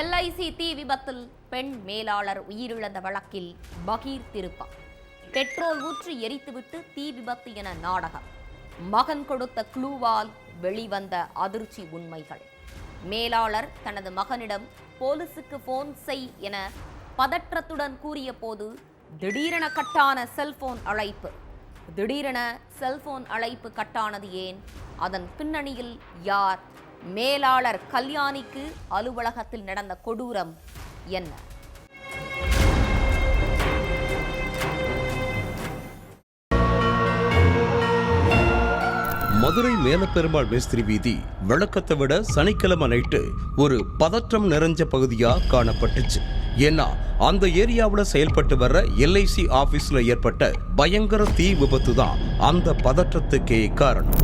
LIC தீ விபத்தில் பெண் மேலாளர் உயிரிழந்த வழக்கில் பகீர் திருப்பம். பெட்ரோல் ஊற்றி எரித்துவிட்டு தீ விபத்து என நாடகம். மகன் கொடுத்த க்ளூவால் வெளிவந்த அதிர்ச்சி உண்மைகள். மேலாளர் தனது மகனிடம் போலீசுக்கு போன் செய் என பதற்றத்துடன் கூறிய போது திடீரென கட்டான செல்போன் அழைப்பு. திடீரென செல்போன் அழைப்பு கட்டானது ஏன்? அதன் பின்னணியில் யார்? மேலாளர் கல்யாணிக்கு அலுவலகத்தில் நடந்த கொடூரம் என்ன? மதுரை மேலப்பெருமாள் மேஸ்திரி வீதி வழக்கத்தை விட சனிக்கிழமை நைட்டு ஒரு பதற்றம் நிறைஞ்ச பகுதியா காணப்பட்டுச்சு. ஏன்னா அந்த ஏரியாவில் செயல்பட்டு வர்ற LIC ஆபீஸ்ல ஏற்பட்ட பயங்கர தீ விபத்து தான் அந்த பதற்றத்துக்கே காரணம்.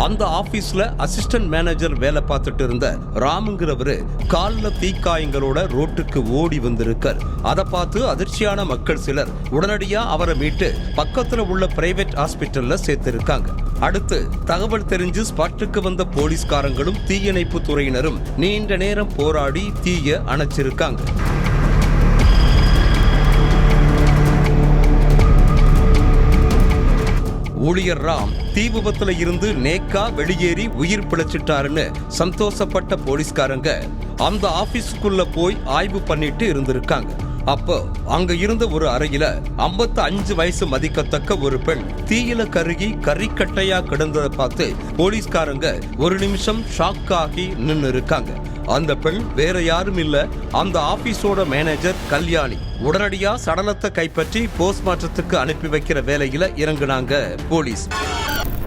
அந்த ஆபீஸ்ல அசிஸ்டன்ட் மேனேஜர் வேலை பார்த்துட்டு இருந்த ராமுங்கிறவரு கால்ல தீக்காயங்களோட ரோட்டுக்கு ஓடி வந்திருக்கார். அதை பார்த்து அதிர்ச்சியான மக்கள் சிலர் உடனடியா அவரை மீட்டு பக்கத்துல உள்ள பிரைவேட் ஹாஸ்பிட்டல்ல சேர்த்திருக்காங்க. அடுத்து தகவல் தெரிஞ்சு ஸ்பாட்டுக்கு வந்த போலீஸ்காரங்களும் தீயணைப்பு துறையினரும் நீண்ட நேரம் போராடி தீய அணைச்சிருக்காங்க. ஊழியர் ராம் தீ விபத்துல இருந்து நேக்கா வெளியேறி உயிர் பிழைச்சிட்டாருன்னு சந்தோஷப்பட்ட போலீஸ்காரங்க அந்த ஆபீஸுக்குள்ள போய் ஆய்வு பண்ணிட்டு இருந்திருக்காங்க. அப்போ அங்க இருந்த ஒரு அறையில 55 வயசு மதிக்கத்தக்க ஒரு பெண் தீயில கருகி கறிக்கட்டையா கிடந்ததை பார்த்து போலீஸ்காரங்க ஒரு நிமிஷம் ஷாக் ஆகி நின்று இருக்காங்க. அந்த பெண் வேற யாரும் இல்ல, அந்த ஆபீஸோட மேனேஜர் கல்யாணி. உடனடியா சடலத்தை கைப்பற்றி போஸ்ட்மார்ட்டத்துக்கு அனுப்பி வைக்கிற வேலையில இறங்குனாங்க போலீஸ்.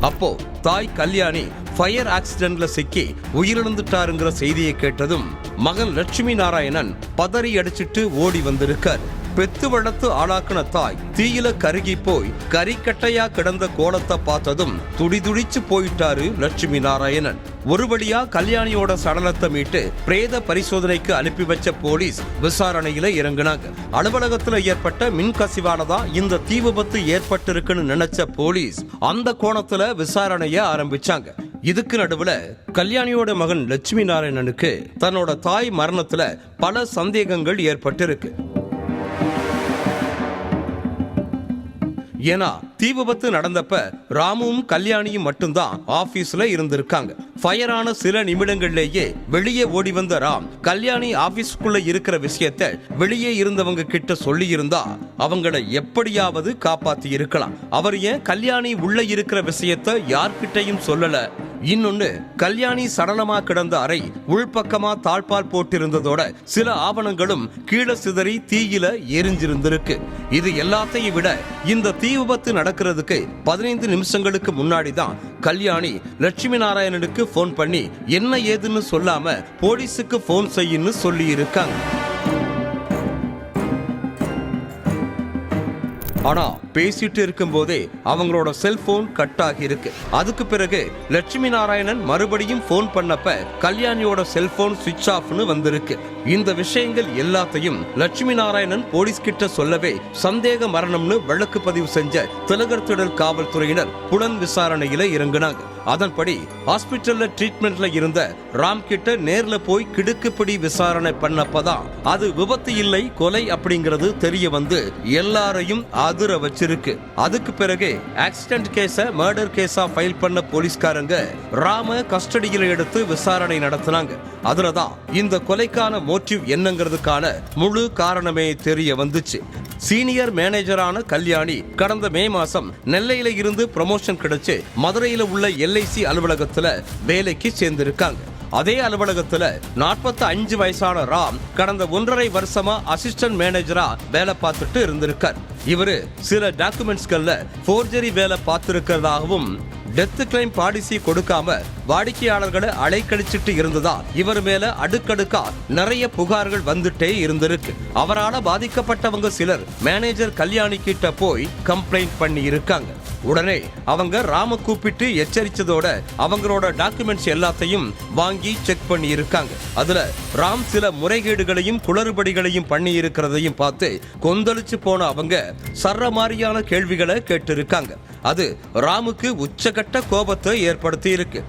அப்போ தாய் கல்யாணி ஃபயர் ஆக்சிடென்ட்ல சிக்கி உயிரிழந்துட்டாருங்கிற செய்தியை கேட்டதும் மகன் லட்சுமி நாராயணன் பதறி அடிச்சிட்டு ஓடி வந்திருக்கார். பெத்து வளர்த்து ஆளாக்குன தாய் தீயில கருகி போய் கறிக்கட்டையா கிடந்த கோலத்தை பார்த்ததும் துடிதுடிச்சு போயிட்டாரு லட்சுமி நாராயணன். ஒரு வழியா கல்யாணியோட சடலத்தை மீட்டு பிரேத பரிசோதனைக்கு அனுப்பி வச்ச போலீஸ் விசாரணையில இறங்குனாங்க. அலுவலகத்துல ஏற்பட்ட மின்கசிவாலதான் இந்த தீ விபத்து ஏற்பட்டிருக்குன்னு நினைச்ச போலீஸ் அந்த கோணத்துல விசாரணைய ஆரம்பிச்சாங்க. இதுக்கு நடுவுல கல்யாணியோட மகன் லட்சுமி நாராயணனுக்கு தன்னோட தாய் மரணத்துல பல சந்தேகங்கள் ஏற்பட்டிருக்கு. ஏன்னா தீ விபத்து நடந்தப்ப ராமுவும் கல்யாணியும் மட்டும்தான் ஆபீஸ்ல இருந்திருக்காங்க. ஃபயரான சில நிமிடங்கள்லேயே வெளியே ஓடி வந்த ராம் கல்யாணி ஆபீஸ்க்குள்ள இருக்கிற விஷயத்தை வெளியே இருந்தவங்க கிட்ட சொல்லி இருந்தா அவங்கள எப்படியாவது காப்பாத்தி இருக்கலாம். அவர் ஏன் கல்யாணி உள்ள இருக்கிற விஷயத்தை யார்கிட்டையும் சொல்லல? இன்னொன்னு, கல்யாணி சடலமா கிடந்த அறை உள்பக்கமா தாழ்பால் போட்டிருந்ததோட சில ஆவணங்களும் கீழே சிதறி தீயில எரிஞ்சிருந்திருக்கு. இது எல்லாத்தையும் விட இந்த தீ விபத்து நடக்கிறதுக்கு 15 நிமிஷங்களுக்கு முன்னாடி தான் கல்யாணி லட்சுமி நாராயணனுக்கு போன் பண்ணி என்ன ஏதுன்னு சொல்லாம போலீஸுக்கு போன் செய்யுன்னு சொல்லி இருக்காங்க. ஆனா பேசிட்டு இருக்கும் போதே அவங்களோட செல்போன் கட் ஆகி இருக்கு. அதுக்கு பிறகு லட்சுமி நாராயணன் மறுபடியும் போன் பண்ணப்ப கல்யாணியோட செல்போன் சுவிட்ச் ஆஃப்னு வந்திருக்கு. இந்த விஷயங்கள் எல்லாத்தையும் லட்சுமி நாராயணன் போலீஸ் கிட்ட சொல்லவே சந்தேக மரணம்னு வழக்கு பதிவு செஞ்ச திலகர்திடல் காவல்துறையினர் புலன் விசாரணையில இறங்குனாங்க. அதன்படி ஹாஸ்பிட்டல்ல ட்ரீட்மெண்ட்ல இருந்த ராம் கிட்ட நேர்ல போய் கிடுக்குப்பிடி விசாரணை பண்ணப்பதான் அது விபத்து இல்லை கொலை அப்படிங்கிறது தெரிய வந்து எல்லாரையும் அதிர வச்சிருக்கு. அதுக்கு பிறகு ஆக்சிடென்ட் கேஸ மர்டர் கேஸா ஃபைல் பண்ண போலீஸ்காரங்க ராம கஸ்டடியில எடுத்து விசாரணை நடத்தினாங்க. அதுலதான் இந்த கொலைக்கான மோட்டிவ் என்னங்கிறதுக்கான முழு காரணமே தெரிய வந்துச்சு. சீனியர் மேனேஜரான கல்யாணி கடந்த மே மாசம் நெல்லையில இருந்து ப்ரமோஷன் கிடைச்சு மதுரையில உள்ள LIC அலுவலகத்துல வேலைக்கு சேர்ந்திருக்காங்க. அதே அலுவலகத்துல 45 வயசான ராம் கடந்த 1.5 வருஷமா அசிஸ்டன்ட் மேனேஜரா வேலை பார்த்துட்டு இருந்திருக்கார். இவரு சில டாக்குமெண்ட்ஸ்கள்ல ஃபோர்ஜரி வேலை பார்த்திருக்கிறதாகவும் டெத் கிளைம் பாலிசி கொடுக்காம வாடிக்கையாளர்களை அலைக்கழிச்சிட்டு இருந்ததா இவர் மேல அடுக்கடுக்கா நிறைய புகார்கள் வந்துட்டே இருந்திருக்கு. அவரால் பாதிக்கப்பட்டவங்க சிலர் மேனேஜர் கல்யாணி கிட்ட போய் கம்ப்ளைண்ட் பண்ணி இருக்காங்க. உடனே அவங்க ராம கூப்பிட்டு எச்சரிச்சதோட அவங்களோட டாக்குமெண்ட்ஸ் எல்லாத்தையும் வாங்கி செக் பண்ணி இருக்காங்க. அதுல ராம் சில முறைகேடுகளையும் குளறுபடிகளையும் பண்ணி இருக்கிறதையும் பார்த்து கொந்தளிச்சு போன அவங்க சர்ற மாதிரியான கேள்விகளை கேட்டு இருக்காங்க. அது ராமுக்கு உச்சகட்ட கோபத்தை ஏற்படுத்தி இருக்கு.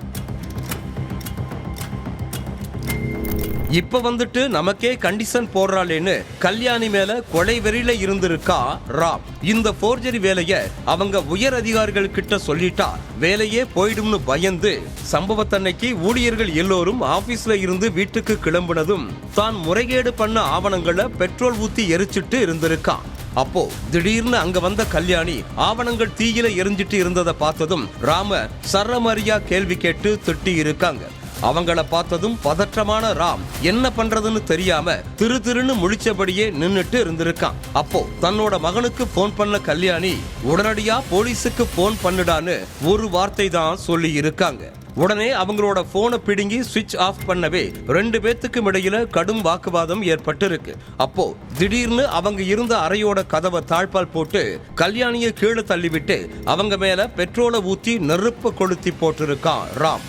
இப்ப வந்துட்டு நமக்கே கண்டிஷன் போடுறாளேன்னு கல்யாணி மேல கொலை வெறியில இருந்திருக்கா ராம். இந்த போர்ஜரி வேலைய அவங்க உயர் அதிகாரிகள் கிட்ட சொல்லிட்டா வேலையே போயிடும்னு பயந்து சம்பவத்தன்னைக்கு ஊழியர்கள் எல்லோரும் ஆபீஸ்ல இருந்து வீட்டுக்கு கிளம்பினதும் தான் முறைகேடு பண்ண ஆவணங்களை பெட்ரோல் ஊத்தி எரிச்சிட்டு இருந்திருக்கான். அப்போ திடீர்னு அங்க வந்த கல்யாணி ஆவணங்கள் தீயில எரிஞ்சிட்டு இருந்ததை பார்த்ததும் ராம சரமரியா கேள்வி கேட்டு திட்டி இருக்காங்க. அவங்கள பார்த்ததும் பதற்றமான ராம் என்ன பண்றதுன்னு தெரியாம திருன்னு முழிச்சபடியே நின்னுட்டு இருந்திருக்கான். அப்போ தன்னோட மகனுக்கு போன் பண்ண கல்யாணி உடனடியா போலீஸுக்கு போன் பண்ணுடான்னு ஒரு வார்த்தை தான் சொல்லி இருக்காங்க. உடனே அவங்களோட போனை பிடுங்கி சுவிட்ச் ஆஃப் பண்ணவே 2 பேத்துக்கும் இடையில கடும் வாக்குவாதம் ஏற்பட்டு இருக்கு. அப்போ திடீர்னு அவங்க இருந்த அறையோட கதவை தாழ்பால் போட்டு கல்யாணியை கீழே தள்ளிவிட்டு அவங்க மேல பெட்ரோலை ஊத்தி நெருப்ப கொளுத்தி போட்டிருக்கான் ராம்.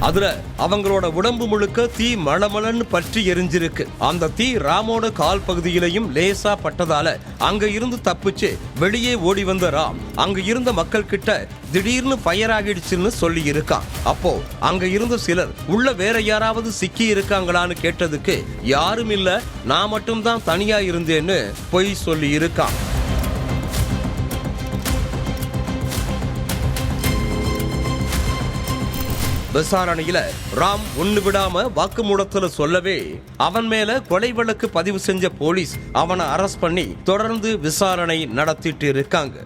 அதுல அவங்களோட உடம்பு முழுக்க தீ மளமளன்னு பற்றி எரிஞ்சிருக்கு. அந்த தீ ராமோட கால் பகுதியிலையும் லேசா பட்டதால அங்க இருந்து தப்பிச்சு வெளியே ஓடி வந்த ராம் அங்க இருந்த மக்கள் கிட்ட திடீர்னு ஃபயர் ஆகிடுச்சுன்னு சொல்லி இருக்கான். அப்போ அங்க இருந்த சிலர் உள்ள வேற யாராவது சிக்கி இருக்காங்களான்னு கேட்டதுக்கு யாரும் இல்ல, நான் மட்டும்தான் தனியா இருந்தேன்னு பொய் சொல்லி இருக்கான். விசாரணையில ராம் ஒண்ணு விடாம வாக்குமூலத்துல சொல்லவே அவன் மேல கொலை வழக்கு பதிவு செஞ்ச போலீஸ் அவனை அரெஸ்ட் பண்ணி தொடர்ந்து விசாரணை நடத்திட்டு இருக்காங்க.